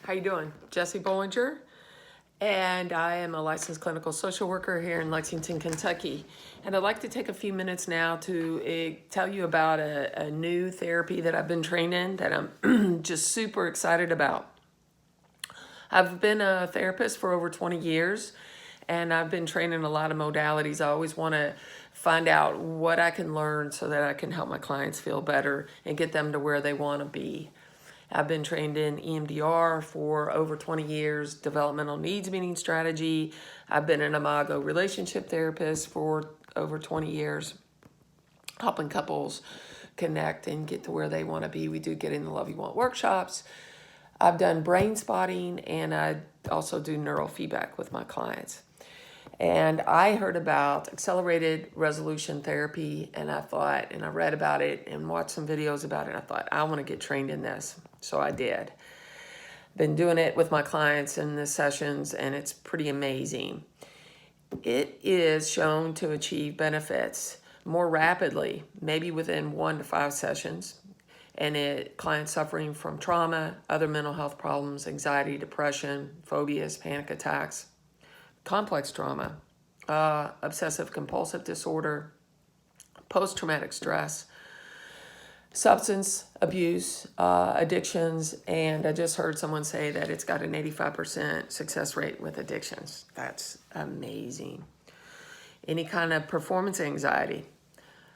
How you doing? Jesse Bollinger, and I am a licensed clinical social worker here in Lexington, Kentucky. And I'd like to take a few minutes now to tell you about a new therapy that I've been trained in that I'm just super excited about. I've been a therapist for over 20 years, and I've been trained in a lot of modalities. I always want to find out what I can learn so that I can help my clients feel better and get them to where they want to be. I've been trained in EMDR for over 20 years, developmental needs meeting strategy. I've been an Imago relationship therapist for over 20 years, helping couples connect and get to where they want to be. We do Get in the Love You Want workshops. I've done brain spotting, and I also do neurofeedback with my clients. And I heard about accelerated resolution therapy, and I thought, and I read about it and watched some videos about it. I thought, I want to get trained in this. So I did. Been doing it with my clients in the sessions, and it's pretty amazing. It is shown to achieve benefits more rapidly, maybe within 1 to 5 sessions. And clients suffering from trauma, other mental health problems, anxiety, depression, phobias, panic attacks, complex trauma, obsessive compulsive disorder, post-traumatic stress, substance abuse, addictions, and I just heard someone say that it's got an 85% success rate with addictions. That's amazing. Any kind of performance anxiety,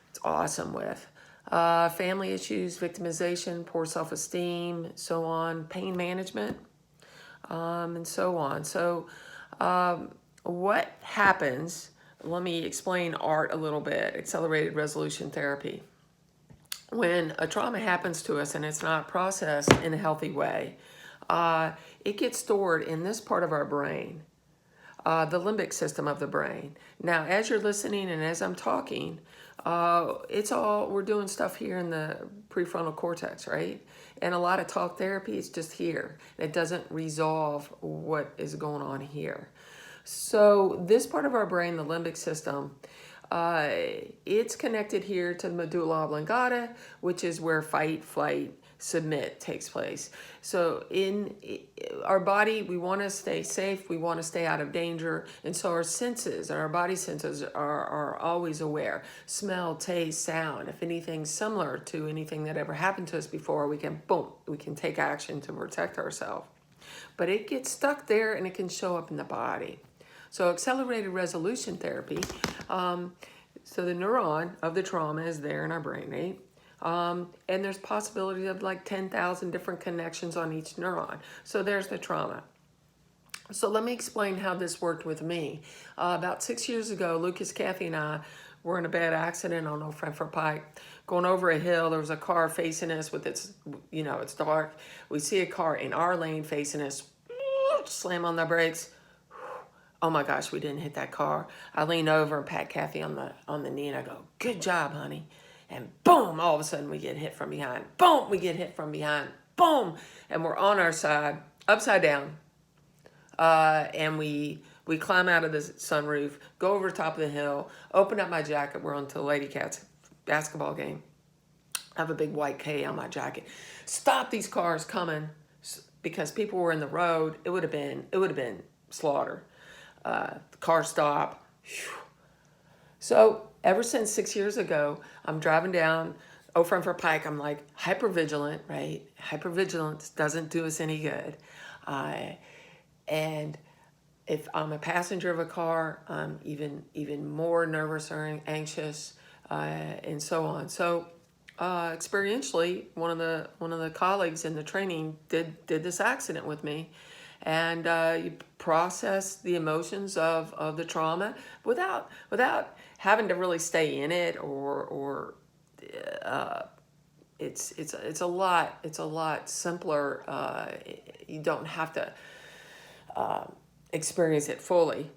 it's awesome with. Family issues, victimization, poor self-esteem, so on, pain management, and so on. So what happens, let me explain ART a little bit, accelerated resolution therapy. When a trauma happens to us and it's not processed in a healthy way, it gets stored in this part of our brain, the limbic system of the brain. Now, as you're listening and as I'm talking, we're doing stuff here in the prefrontal cortex, right? And a lot of talk therapy is just here. It doesn't resolve what is going on here. So this part of our brain, the limbic system, it's connected here to the medulla oblongata, which is where fight, flight, submit takes place. So in our body, we want to stay safe, we want to stay out of danger, and so our senses, our body senses are always aware. Smell, taste, sound. If anything's similar to anything that ever happened to us before, we can take action to protect ourselves. But it gets stuck there and it can show up in the body. So accelerated resolution therapy, so the neuron of the trauma is there in our brain, right? And there's possibility of like 10,000 different connections on each neuron. So there's the trauma. So let me explain how this worked with me. About 6 years ago, Lucas, Kathy, and I were in a bad accident on Old Frankfort Pike. Going over a hill, there was a car facing us with its, it's dark. We see a car in our lane facing us, slam on the brakes. Oh my gosh, we didn't hit that car. I lean over and pat Kathy on the knee and I go, "Good job, honey." And boom, all of a sudden we get hit from behind. Boom, we get hit from behind. Boom, and we're on our side, upside down. And we climb out of the sunroof, go over the top of the hill, open up my jacket. We're on to the Lady Cats basketball game. I have a big white K on my jacket. Stop these cars coming, because people were in the road. It would have been slaughter. The car stop. So ever since 6 years ago, I'm driving down Old Frankfort Pike. I'm like hypervigilant, right? Hypervigilance doesn't do us any good. And if I'm a passenger of a car, I'm even more nervous or anxious, and so on. So experientially, one of the colleagues in the training did this accident with me. And you process the emotions of the trauma without having to really stay in it, or it's a lot simpler. You don't have to experience it fully.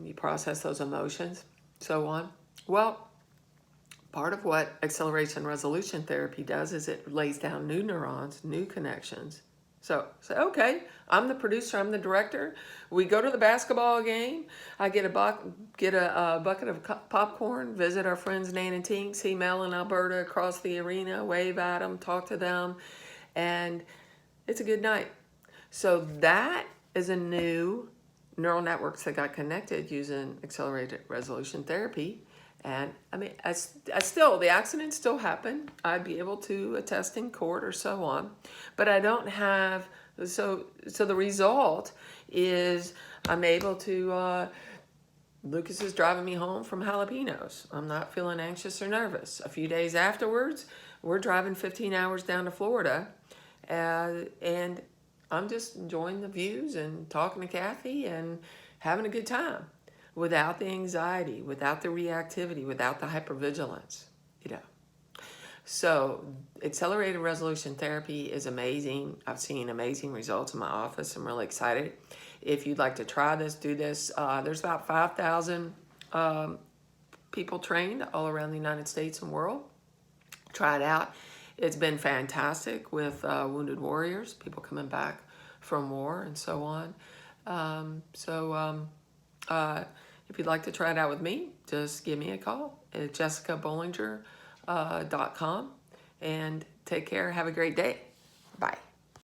You process those emotions, so on. Well, part of what acceleration resolution therapy does is it lays down new neurons, new connections. So okay, I'm the producer, I'm the director. We go to the basketball game. I get a bucket of popcorn, visit our friends Nan and Tink, see Mel and Alberta across the arena, wave at them, talk to them, and it's a good night. So that is a new neural networks that got connected using accelerated resolution therapy. And I mean, I still, the accidents still happen. I'd be able to attest in court or so on, but I don't have, so the result is I'm able to, Lucas is driving me home from Jalapenos. I'm not feeling anxious or nervous. A few days afterwards, we're driving 15 hours down to Florida, and I'm just enjoying the views and talking to Kathy and having a good time without the anxiety, without the reactivity, without the hypervigilance, you know. So accelerated resolution therapy is amazing. I've seen amazing results in my office. I'm really excited. If you'd like to try this, do this. There's about 5,000 people trained all around the United States and world. Try it out. It's been fantastic with wounded warriors, people coming back from war and so on. If you'd like to try it out with me, just give me a call at jessicabollinger.com, and take care. Have a great day. Bye.